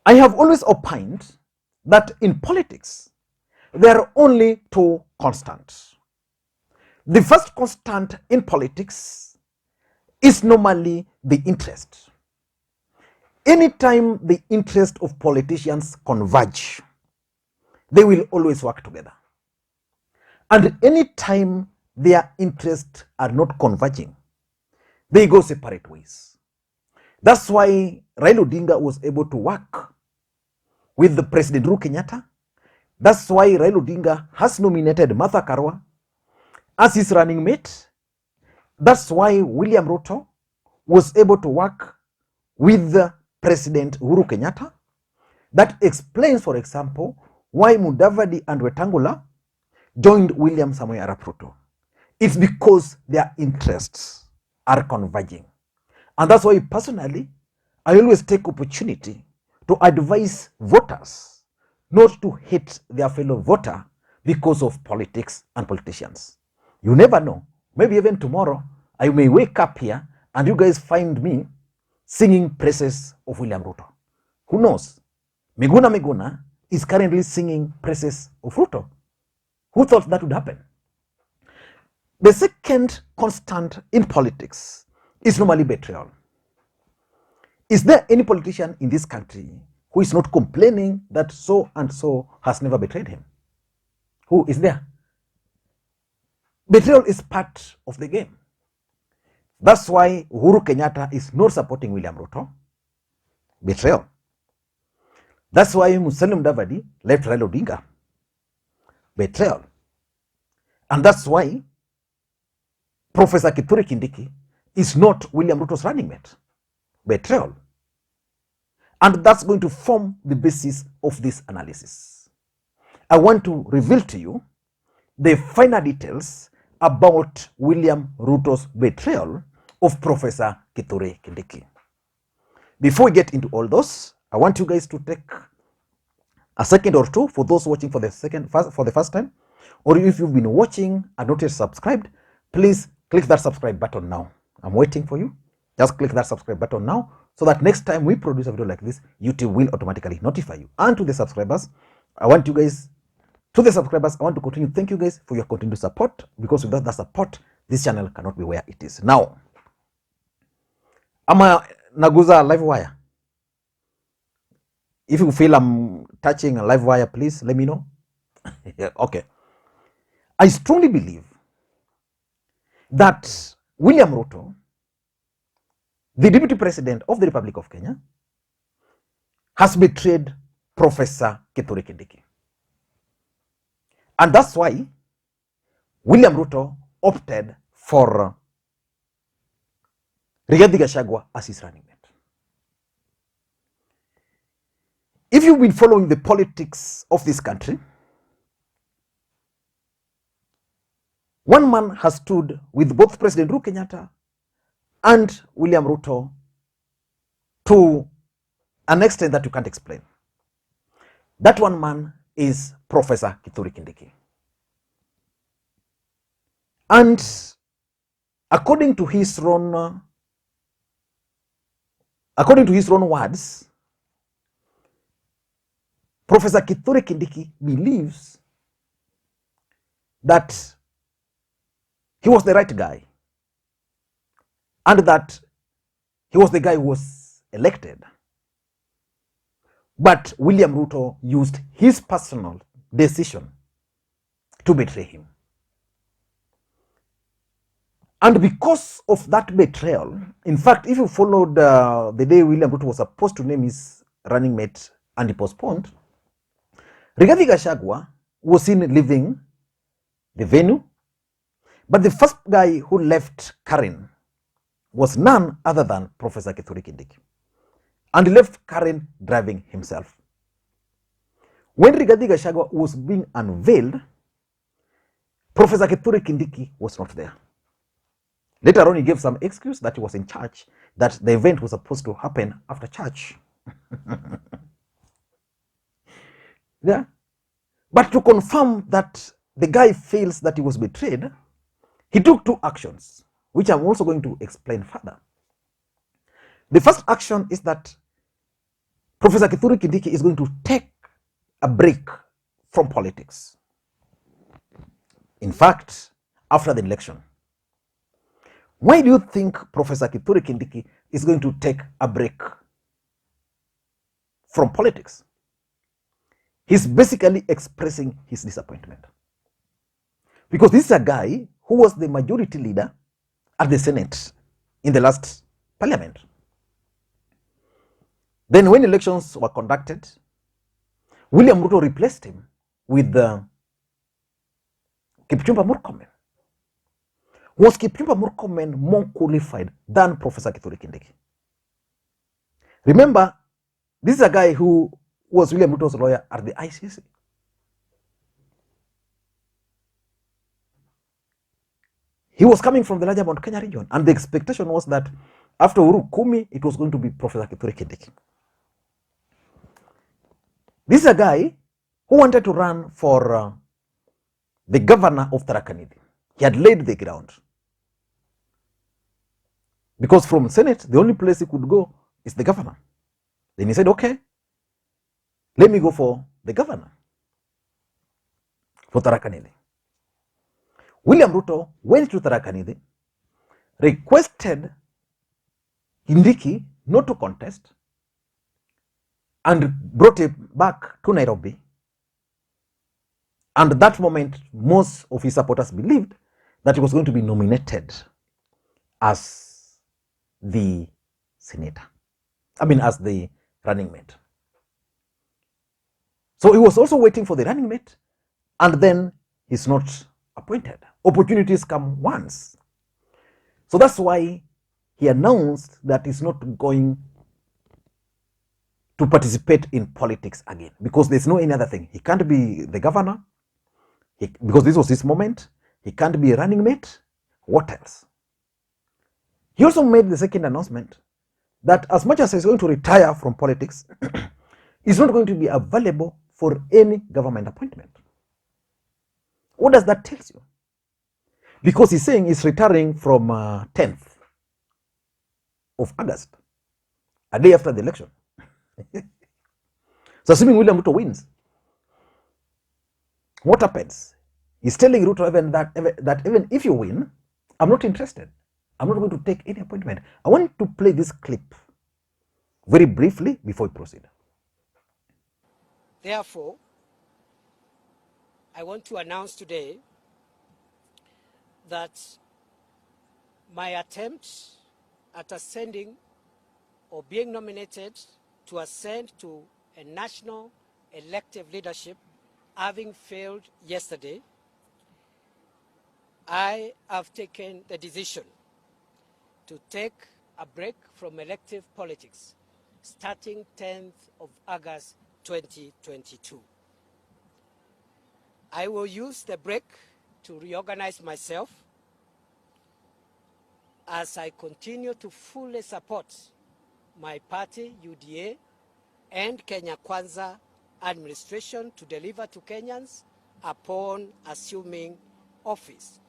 I have always opined that in politics, there are only two constants. The first constant in politics is normally the interest. Anytime the interest of politicians converge, they will always work together. And anytime their interests are not converging, they go separate ways. That's why Raila Odinga was able to work with the President Uhuru Kenyatta. That's why Raila Odinga has nominated Martha Karua as his running mate. That's why William Ruto was able to work with President Uhuru Kenyatta. That explains, for example, why Mudavadi and Wetangula joined William Samoei Arap Ruto. It's because their interests are converging. And that's why personally, I always take opportunity to advise voters not to hate their fellow voter because of politics and politicians. You never know. Maybe even tomorrow, I may wake up here and you guys find me singing praises of William Ruto. Who knows? Miguna is currently singing praises of Ruto. Who thought that would happen? The second constant in politics is normally betrayal. Is there any politician in this country who is not complaining that so and so has never betrayed him? Who is there? Betrayal is part of the game. That's why Uhuru Kenyatta is not supporting William Ruto. Betrayal. That's why Musalia Mudavadi left Raila Odinga. Betrayal. And that's why Professor Kithure Kindiki is not William Ruto's running mate. Betrayal. And that's going to form the basis of this analysis. I want to reveal to you the finer details about William Ruto's betrayal of Professor Kithure Kindiki. Before we get into all those, I want you guys to take a second or two for those watching for the first time, or if you've been watching and not yet subscribed, please click that subscribe button now. I'm waiting for you. Just click that subscribe button now so that next time we produce a video like this, YouTube will automatically notify you. And to the subscribers, I want to continue. Thank you guys for your continued support, because without that support, this channel cannot be where it is. Now, ama naguza live wire. If you feel I'm touching a live wire, please let me know. Yeah, okay. I strongly believe that William Ruto, the Deputy President of the Republic of Kenya, has betrayed Professor Kithure Kindiki. And that's why William Ruto opted for Rigathi Gachagua as his running mate. If you've been following the politics of this country, one man has stood with both President Uhuru Kenyatta and William Ruto to an extent that you can't explain. That one man is Professor Kithure Kindiki. And according to his own words, Professor Kithure Kindiki believes that he was the right guy and that he was the guy who was elected. But William Ruto used his personal decision to betray him. And because of that betrayal, in fact, if you followed the day William Ruto was supposed to name his running mate and he postponed, Rigathi Gachagua was seen leaving the venue. But the first guy who left Karen was none other than Professor Kithure Kindiki. And he left Karen driving himself. When Rigathi Gachagua was being unveiled, Professor Kithure Kindiki was not there. Later on, he gave some excuse that he was in church, that the event was supposed to happen after church. Yeah. But to confirm that the guy feels that he was betrayed, he took two actions, which I'm also going to explain further. The first action is that Professor Kithure Kindiki is going to take a break from politics. In fact, after the election, why do you think Professor Kithure Kindiki is going to take a break from politics? He's basically expressing his disappointment. Because this is a guy who was the majority leader at the Senate in the last parliament. Then when elections were conducted, William Ruto replaced him with Kipchumba Murkomen. Was Kipchumba Murkomen more qualified than Professor Kithure Kindiki? Remember, this is a guy who was William Ruto's lawyer at the ICC. He was coming from the larger Mount Kenya region, and the expectation was that after Uhuru Kumi, it was going to be Professor Kithure Kindiki. This is a guy who wanted to run for the governor of Tharaka Nithi. He had laid the ground. Because from Senate, the only place he could go is the governor. Then he said, okay, let me go for the governor for Tharaka Nithi. William Ruto went to Tharaka Nithi, requested Kindiki not to contest, and brought him back to Nairobi. And at that moment, most of his supporters believed that he was going to be nominated as the senator. As the running mate. So he was also waiting for the running mate, and then he's not appointed. Opportunities come once. So that's why he announced that he's not going to participate in politics again, because there's no any other thing. He can't be the governor, because this was his moment. He can't be a running mate. What else? He also made the second announcement that as much as he's going to retire from politics, he's not going to be available for any government appointment. What does that tell you? Because he's saying he's retiring from 10th of August, a day after the election. So assuming William Ruto wins, what happens? He's telling Ruto that even if you win, I'm not interested. I'm not going to take any appointment. I want to play this clip very briefly before we proceed. Therefore, I want to announce today that my attempt at ascending or being nominated to ascend to a national elective leadership, having failed yesterday, I have taken the decision to take a break from elective politics starting 10th of August 2022. I will use the break to reorganize myself as I continue to fully support my party, UDA, and Kenya Kwanza administration to deliver to Kenyans upon assuming office.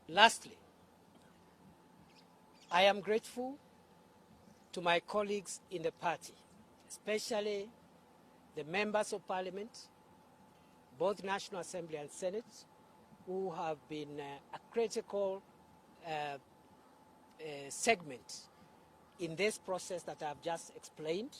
Lastly, I am grateful to my colleagues in the party, especially the members of parliament, both National Assembly and Senate, who have been a critical segment in this process that I've just explained.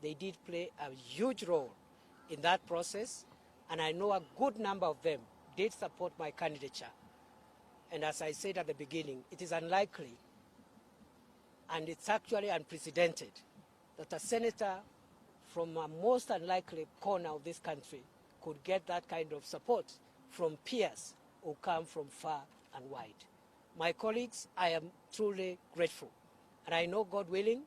They did play a huge role in that process, and I know a good number of them did support my candidature. And as I said at the beginning, it is unlikely, and it's actually unprecedented, that a senator from a most unlikely corner of this country could get that kind of support from peers who come from far and wide. My colleagues, I am truly grateful. And I know, God willing,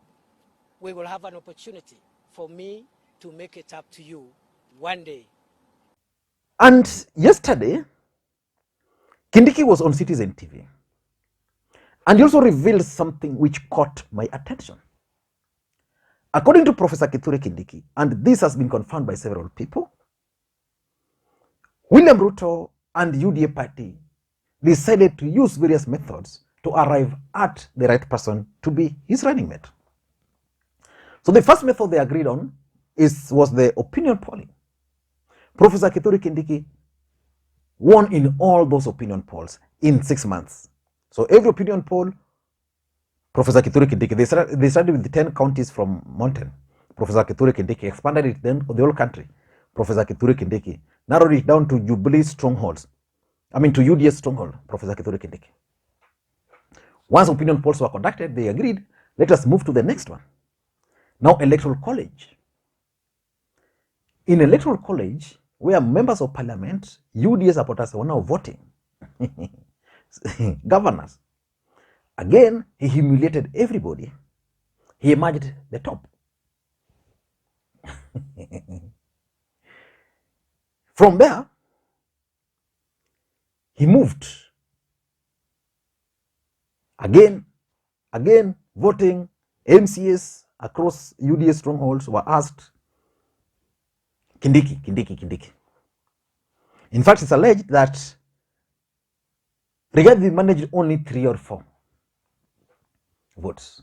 we will have an opportunity for me to make it up to you one day. And yesterday, Kindiki was on Citizen TV. And he also revealed something which caught my attention. According to Professor Kithure Kindiki, and this has been confirmed by several people, William Ruto and the UDA party decided to use various methods to arrive at the right person to be his running mate. So the first method they agreed on was the opinion polling. Professor Kithure Kindiki won in all those opinion polls in 6 months. So every opinion poll, Professor Kithure Kindiki, they started with the 10 counties from Mountain. Professor Kithure Kindiki expanded it then to the whole country. Professor Kithure Kindiki narrowed it down to Jubilee strongholds. To UDS stronghold, Professor Kithure Kindiki. Once opinion polls were conducted, they agreed, let us move to the next one. Now, electoral college. In electoral college, where members of parliament, UDA supporters were now voting, governors, again, he humiliated everybody. He emerged the top. From there, he moved. Again, voting, MCAs across UDA strongholds were asked, Kindiki. In fact, it's alleged that Rigathi managed only 3 or 4 votes.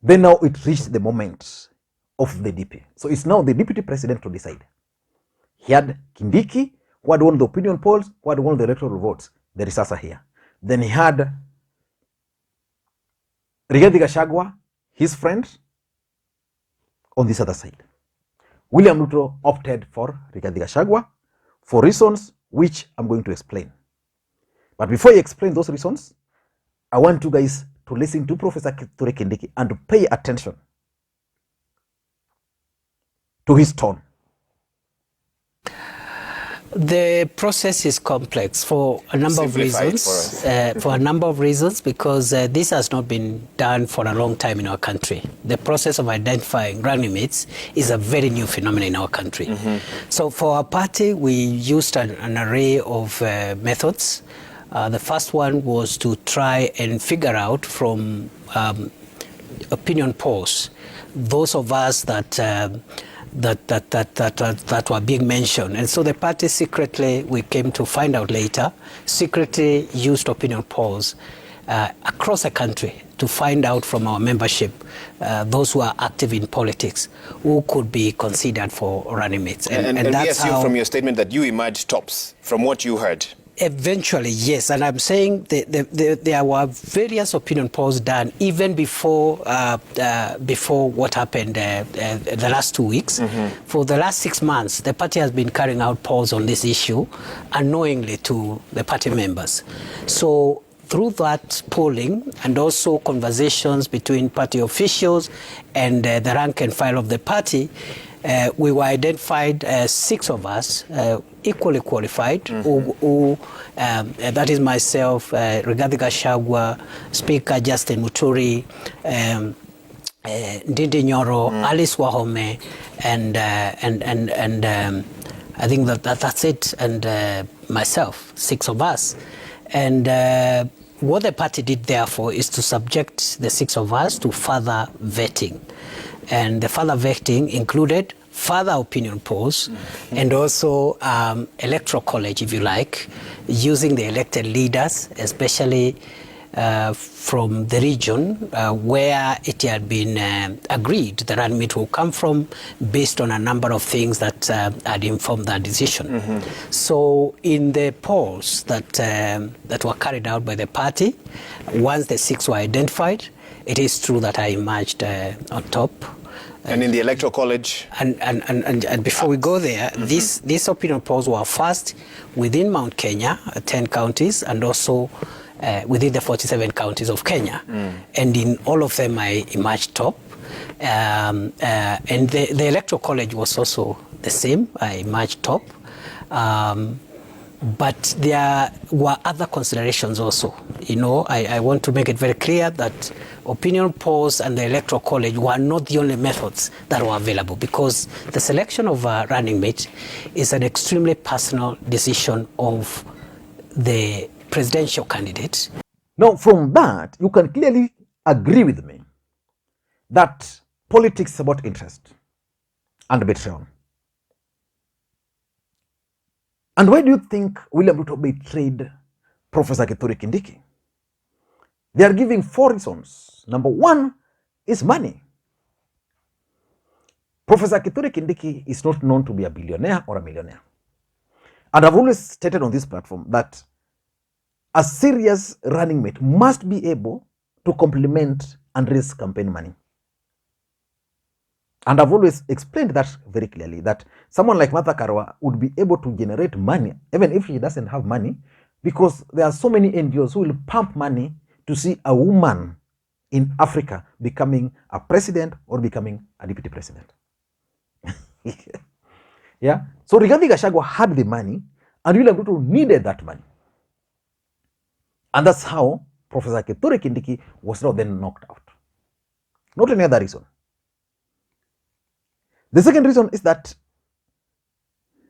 Then now it reached the moment of the DP. So it's now the deputy president to decide. He had Kindiki, who had won the opinion polls, who had won the electoral votes. There is Asa here. Then he had Rigathi Gachagua, his friend, on this other side. William Ruto opted for Rigathi Gachagua for reasons which I'm going to explain. But before I explain those reasons, I want you guys to listen to Professor Kithure Kindiki and to pay attention to his tone. The process is complex for a number of reasons. Because this has not been done for a long time in our country. The process of identifying running mates is a very new phenomenon in our country. So for our party, we used an array of methods. The first one was to try and figure out from opinion polls, those of us that were being mentioned. And so the party secretly, we came to find out later, secretly used opinion polls across the country to find out from our membership, those who are active in politics, who could be considered for running mates. And that's we assume from your statement that you emerged tops, from what you heard. Eventually, yes, and I'm saying there were various opinion polls done even before what happened the last 2 weeks. For the last 6 months, the party has been carrying out polls on this issue unknowingly to the party members. So through that polling and also conversations between party officials and the rank and file of the party, we were identified 6 of us, equally qualified, that is myself, Rigathi Gachagua, Speaker Justin Muturi, Ndindi Nyoro, Alice Wahome, and I think that's it, and myself, 6 of us. And what the party did therefore is to subject the 6 of us to further vetting. And the further vetting included further opinion polls and also electoral college, if you like, using the elected leaders, especially from the region where it had been agreed the running mate will come from, based on a number of things that had informed that decision. So in the polls that were carried out by the party, once the 6 were identified, it is true that I emerged on top. And in the electoral college? And before we go there, these opinion polls were first within Mount Kenya, 10 counties, and also within the 47 counties of Kenya. And in all of them, I emerged top. And the electoral college was also the same. I emerged top. But there were other considerations also. You know, I want to make it very clear that opinion polls and the electoral college were not the only methods that were available, because the selection of a running mate is an extremely personal decision of the presidential candidate. Now, from that, you can clearly agree with me that politics is about interest and betrayal. And why do you think William Ruto betrayed Professor Kithure Kindiki. They are giving 4 reasons. Number 1 is money. Professor Kithure Kindiki is not known to be a billionaire or a millionaire. And I've always stated on this platform that a serious running mate must be able to complement and raise campaign money. And I've always explained that very clearly, that someone like Martha Karua would be able to generate money, even if she doesn't have money, because there are so many NGOs who will pump money to see a woman in Africa becoming a president or becoming a deputy president. Yeah. So Rigathi Gachagua had the money, and William Ruto needed that money. And that's how Professor Kithure Kindiki was now then knocked out. Not any other reason. The second reason is that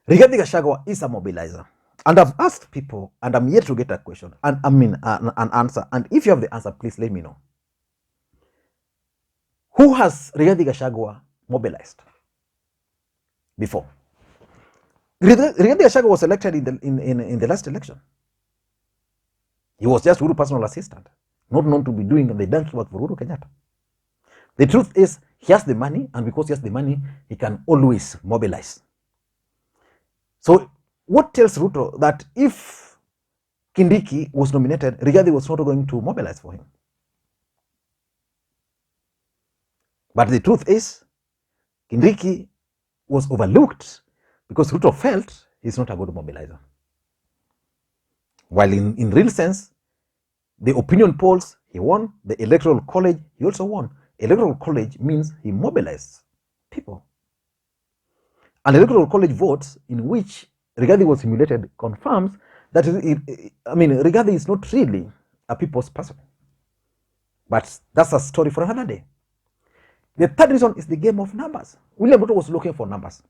Rigathi Gachagua is a mobilizer. And I've asked people, and I'm yet to get a question, and an answer. And if you have the answer, please let me know. Who has Rigathi Gachagua mobilized before? Rigathi Gachagua was elected in the last election. He was just Uhuru's personal assistant, not known to be doing the donkey work for Uhuru Kenyatta. The truth is, he has the money, and because he has the money, he can always mobilize. So what tells Ruto that if Kindiki was nominated, Rigathi was not going to mobilize for him? But the truth is, Kindiki was overlooked because Ruto felt he's not a good mobilizer. While in real sense, the opinion polls, he won. The electoral college, he also won. Electoral college means he mobilized people. And electoral college votes in which Rigathi was simulated confirms that Rigathi is not really a people's person. But that's a story for another day. The third reason is the game of numbers. William Ruto was looking for numbers.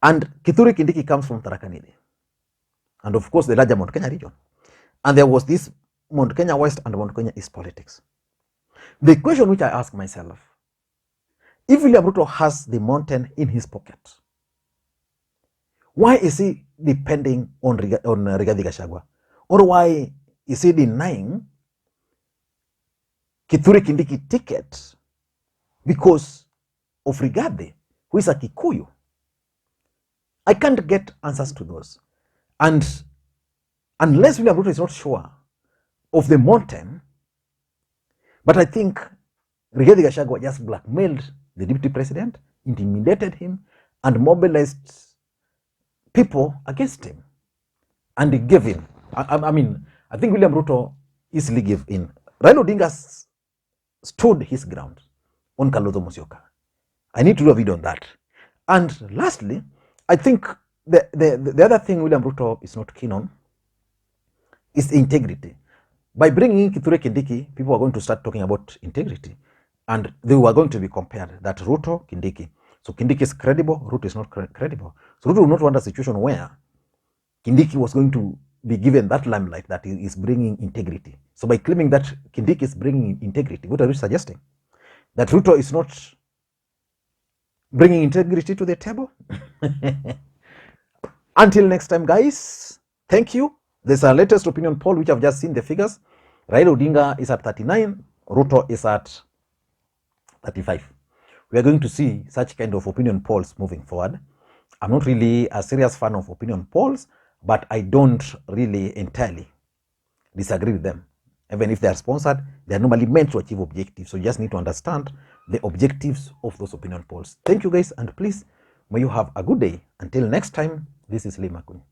And Kithure Kindiki comes from Tharaka Nithi, and of course the larger Mount Kenya region. And there was this Mount Kenya West and Mount Kenya East politics. The question which I ask myself, if William Ruto has the mountain in his pocket, why is he depending on Rigathi Gachagua? Or why is he denying Kithure Kindiki ticket because of Rigathi, who is a Kikuyu? I can't get answers to those. And unless William Ruto is not sure of the mountain, but I think Rigathi Gachagua just blackmailed the deputy president, intimidated him, and mobilized people against him. And he gave in. I think William Ruto easily gave in. Raila Odinga stood his ground on Kalonzo Musyoka. I need to do a video on that. And lastly, I think the other thing William Ruto is not keen on is integrity. By bringing in Kithure Kindiki, people are going to start talking about integrity, and they were going to be compared, that Ruto, Kindiki. So Kindiki is credible, Ruto is not credible. So Ruto will not want a situation where Kindiki was going to be given that limelight that he is bringing integrity. So by claiming that Kindiki is bringing integrity, what are you suggesting? That Ruto is not bringing integrity to the table? Until next time, guys, thank you. There's a latest opinion poll which I've just seen the figures. Raila Odinga is at 39, Ruto is at 35. We are going to see such kind of opinion polls moving forward. I'm not really a serious fan of opinion polls, but I don't really entirely disagree with them. Even if they are sponsored, they are normally meant to achieve objectives. So you just need to understand the objectives of those opinion polls. Thank you, guys, and please, may you have a good day. Until next time, this is Lee Makwiny.